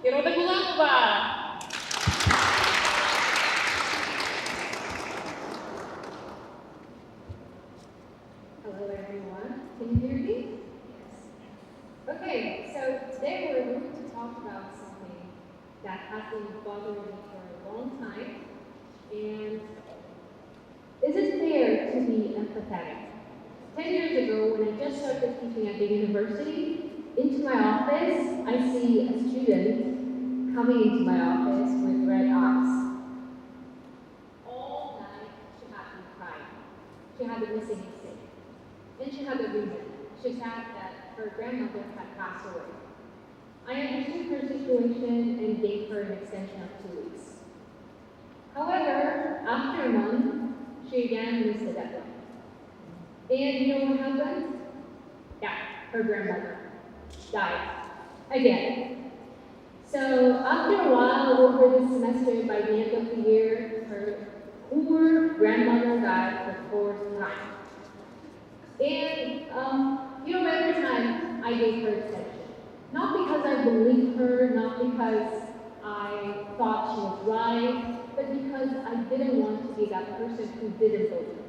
Iroda Gulamova. Hello everyone, can you hear me? Yes. Okay, so today we're going to talk about something that has been bothering me for a long time. And is it fair to be empathetic? 10 years ago, when I just started teaching at the university, into my office, I see a student coming into my office with red eyes. All night, she had been crying. She had a missing stick. And she had a reason. She said that her grandmother had passed away. I understood her situation and gave her an extension of 2 weeks. However, after a month, she again missed the deadline. And you know what happened? Yeah, her grandmother died again. So after a while, over the semester, by the end of the year, her poor grandmother died for the 4th time. And, every time I gave her extension. Not because I believed her, not because I thought she was right, but because I didn't want to be that person who didn't believe her.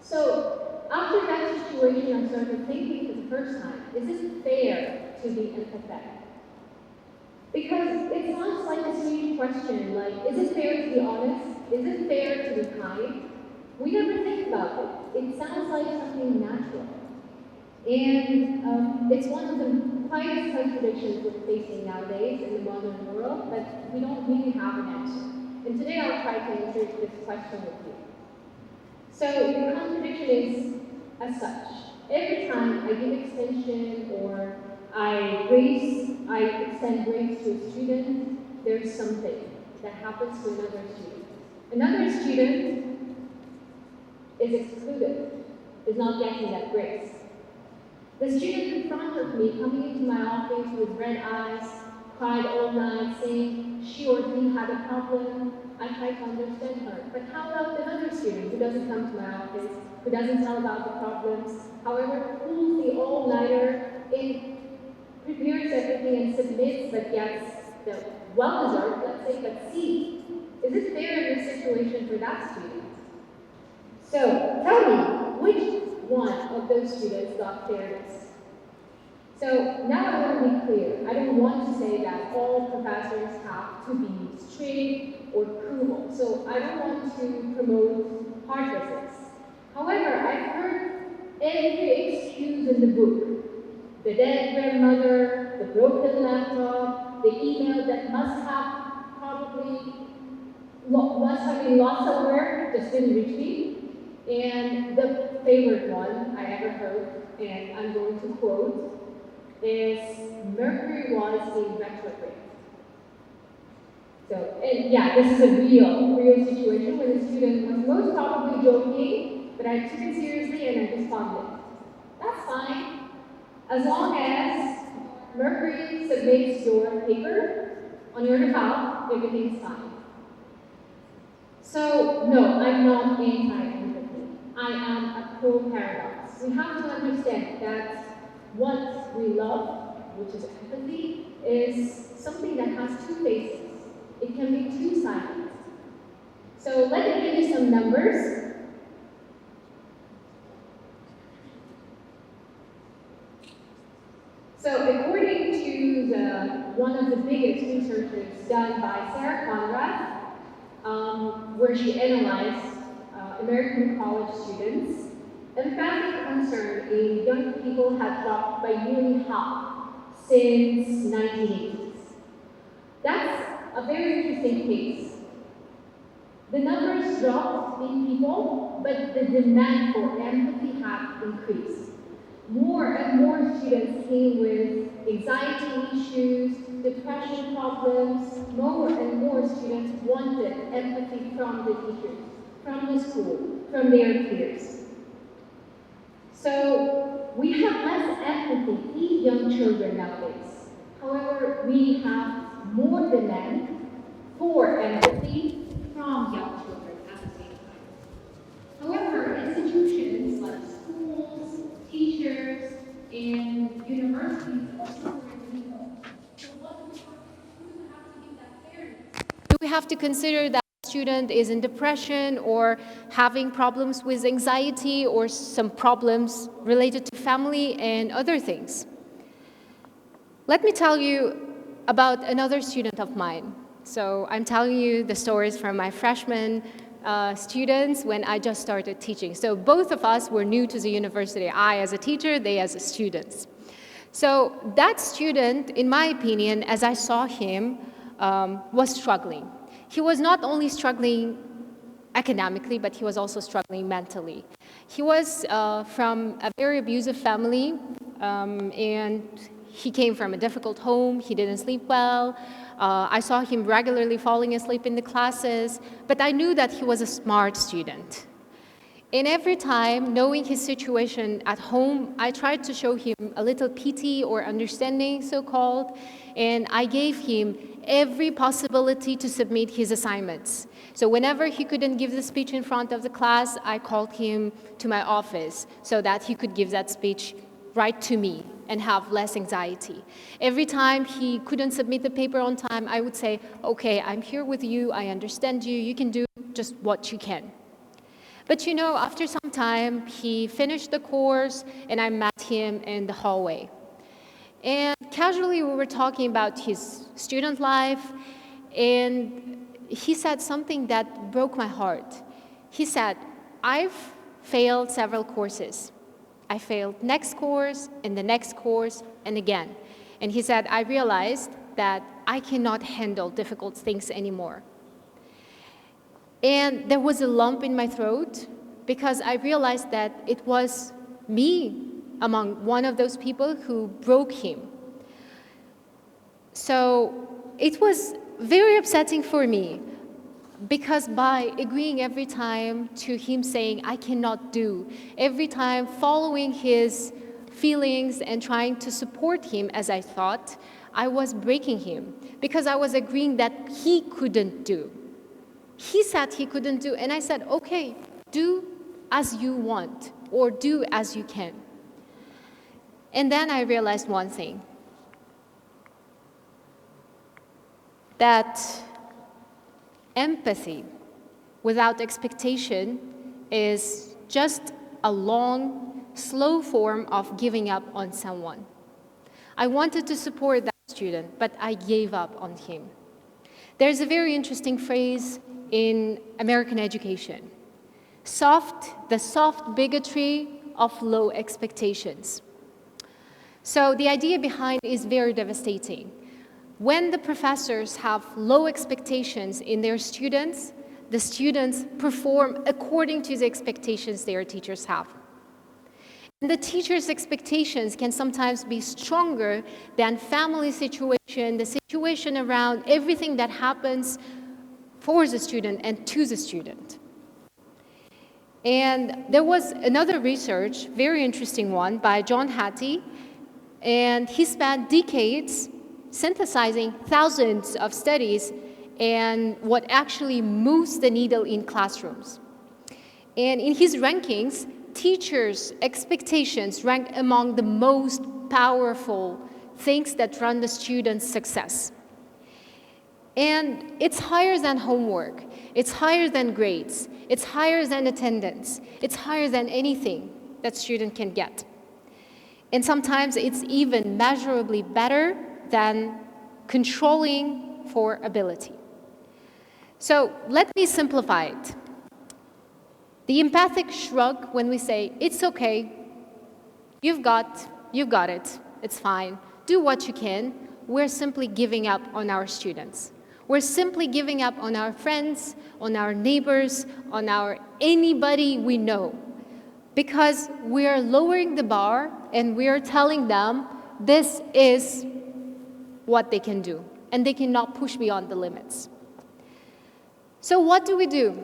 So, after that situation, I started thinking for the first time, is it fair to be empathetic? Because it sounds like a sweet question, like, is it fair to be honest? Is it fair to be kind? We never think about it. It sounds like something natural. And it's one of the quietest contradictions we're facing nowadays in the modern world, but we don't really have an answer. And today I'll try to answer this question with you. So the contradiction is as such. Every time I give extension or I extend grace to a student, there's something that happens to another student. Another student is excluded, is not getting that grace. The student in front of me coming into my office with red eyes, cried all night, saying she or he had a problem. I try to understand her. But how about another student who doesn't come to my office, who doesn't tell about the problems, however, pulls the all-nighter, prepares everything and submits, but gets the well-deserved, let's say, but C? Is it fair in this situation for that student? So, tell me, which one of those students got fairness? So, now I want to be clear. I don't want to say that all professors have to be strict or cruel. So, I don't want to promote hard visits. However, I've heard every excuse in the book. The dead grandmother, the broken laptop, the email that must have been lost somewhere, just didn't reach me. And the favorite one I ever heard, and I'm going to quote, is Mercury was in retrograde. So, and yeah, this is a real situation where the student was most probably joking, but I took it seriously and I responded. That's fine. As long as Mercury submits your paper on your behalf, everything's fine. So, no, I'm not anti-empathy. I am a pro-paradox. We have to understand that what we love, which is empathy, is something that has two faces. It can be two-sided. So let me give you some numbers. So according to one of the biggest researches done by Sarah Conrad, where she analyzed American college students, empathic concern in young people had dropped by nearly half since 1980s. That's a very interesting case. The numbers dropped in people, but the demand for empathy had increased. More and more students came with anxiety issues, depression problems. More and more students wanted empathy from the teachers, from the school, from their peers. So we have less empathy in young children nowadays. However, we have more demand for empathy from young children at the same time. However, institutions like schools, teachers, and universities also have to consider that the student is in depression or having problems with anxiety or some problems related to family and other things. Let me tell you about another student of mine. So I'm telling you the stories from my freshman students when I just started teaching. So both of us were new to the university, I as a teacher, they as students. So that student, in my opinion, as I saw him, was struggling. He was not only struggling academically, but he was also struggling mentally. He was from a very abusive family, and he came from a difficult home. He didn't sleep well. I saw him regularly falling asleep in the classes, but I knew that he was a smart student. And every time, knowing his situation at home, I tried to show him a little pity or understanding, so-called, and I gave him every possibility to submit his assignments. So whenever he couldn't give the speech in front of the class, I called him to my office so that he could give that speech right to me and have less anxiety. Every time he couldn't submit the paper on time, I would say, okay, I'm here with you, I understand you, you can do just what you can. But you know, after some time, he finished the course and I met him in the hallway. And casually we were talking about his student life, and he said something that broke my heart. He said, I've failed several courses. I failed next course and the next course and again. And he said, I realized that I cannot handle difficult things anymore. And there was a lump in my throat because I realized that it was me among one of those people who broke him. So it was very upsetting for me because by agreeing every time to him saying, I cannot do, every time following his feelings and trying to support him as I thought, I was breaking him because I was agreeing that he couldn't do. He said he couldn't do, and I said, okay, do as you want or do as you can. And then I realized one thing, that empathy without expectation is just a long, slow form of giving up on someone. I wanted to support that student, but I gave up on him. There's a very interesting phrase in American education, the soft bigotry of low expectations. So the idea behind is very devastating. When the professors have low expectations in their students, the students perform according to the expectations their teachers have. And the teacher's expectations can sometimes be stronger than family situation, the situation around everything that happens for the student and to the student. And there was another research, very interesting one, by John Hattie, and he spent decades synthesizing thousands of studies and what actually moves the needle in classrooms. And in his rankings, teachers' expectations ranked among the most powerful things that run the student's success. And it's higher than homework, it's higher than grades, it's higher than attendance, it's higher than anything that student can get. And sometimes it's even measurably better than controlling for ability. So let me simplify it. The empathic shrug when we say, it's okay, you've got it, it's fine, do what you can, we're simply giving up on our students. We're simply giving up on our friends, on our neighbors, on anybody we know. Because we're lowering the bar and we're telling them this is what they can do, and they cannot push beyond the limits. So what do we do?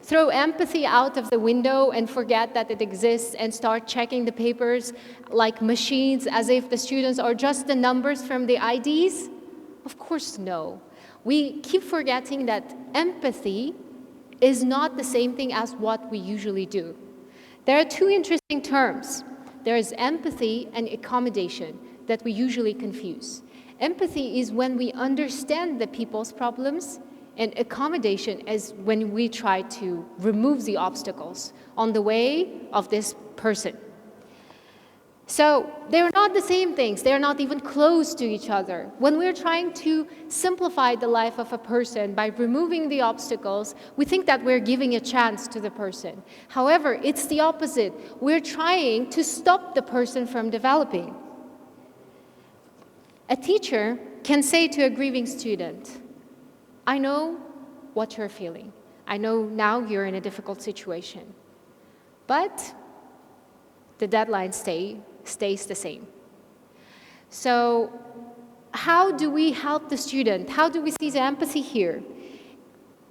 Throw empathy out of the window and forget that it exists and start checking the papers like machines as if the students are just the numbers from the IDs? Of course, no. We keep forgetting that empathy is not the same thing as what we usually do. There are two interesting terms. There is empathy and accommodation that we usually confuse. Empathy is when we understand the people's problems, And accommodation is when we try to remove the obstacles on the way of this person. So they're not the same things. They're not even close to each other. When we're trying to simplify the life of a person by removing the obstacles, we think that we're giving a chance to the person. However, it's the opposite. We're trying to stop the person from developing. A teacher can say to a grieving student, I know what you're feeling. I know now you're in a difficult situation. But the deadline stays the same. So how do we help the student? How do we see the empathy here?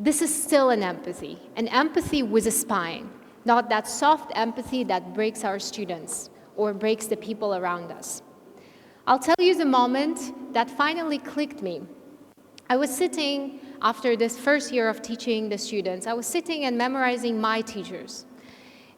This is still an empathy with a spine, not that soft empathy that breaks our students or breaks the people around us. I'll tell you the moment that finally clicked me. I was sitting, after this first year of teaching the students, I was sitting and memorizing my teachers.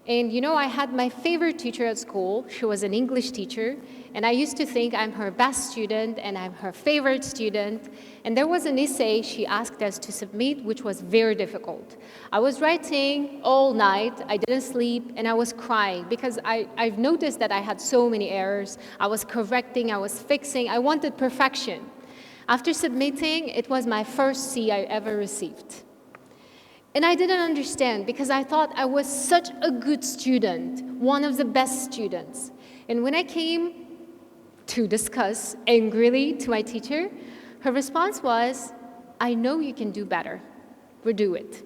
And you know, I had my favorite teacher at school. She was an English teacher, and I used to think I'm her best student and I'm her favorite student. And there was an essay she asked us to submit, which was very difficult. I was writing all night, I didn't sleep, and I was crying because I've noticed that I had so many errors. I was correcting, I was fixing, I wanted perfection. After submitting, it was my first C I ever received. And I didn't understand because I thought I was such a good student, one of the best students. And when I came to discuss angrily to my teacher, her response was, I know you can do better. Redo it.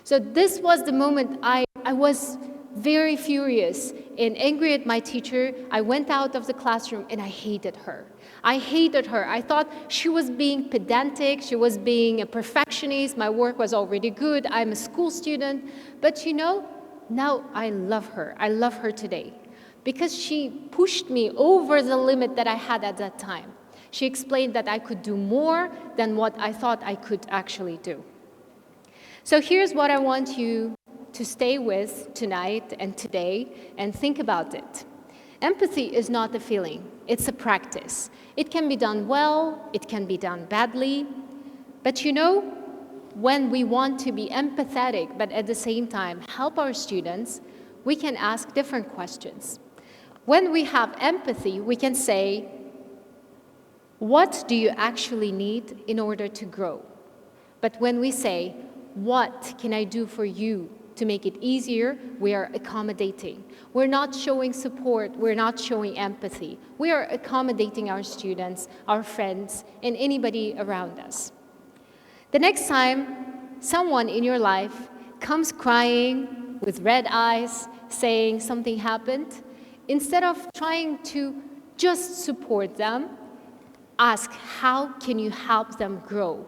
So this was the moment I was very furious and angry at my teacher. I went out of the classroom and I hated her. I hated her. I thought she was being pedantic, she was being a perfectionist, my work was already good, I'm a school student. But you know, now I love her. I love her today because she pushed me over the limit that I had at that time. She explained that I could do more than what I thought I could actually do. So here's what I want you to stay with tonight and today and think about it. Empathy is not a feeling, it's a practice. It can be done well, it can be done badly, but you know, when we want to be empathetic but at the same time help our students, we can ask different questions. When we have empathy, we can say, what do you actually need in order to grow? But when we say, what can I do for you to make it easier, we are accommodating. We're not showing support, we're not showing empathy. We are accommodating our students, our friends, and anybody around us. The next time someone in your life comes crying with red eyes, saying something happened, instead of trying to just support them, ask how can you help them grow?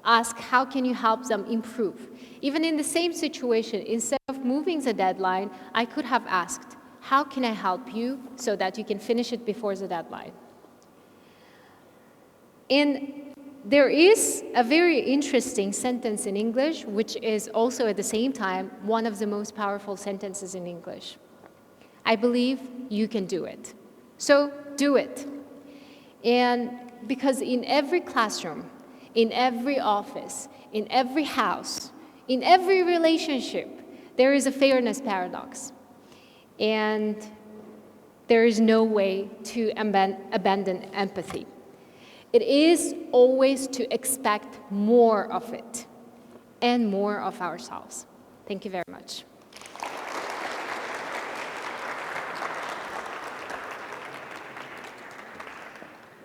Ask how can you help them improve? Even in the same situation, instead of moving the deadline, I could have asked, how can I help you so that you can finish it before the deadline? And there is a very interesting sentence in English, which is also at the same time one of the most powerful sentences in English. I believe you can do it. So do it. And because in every classroom, in every office, in every house, in every relationship, there is a fairness paradox. And there is no way to abandon empathy. It is always to expect more of it and more of ourselves. Thank you very much.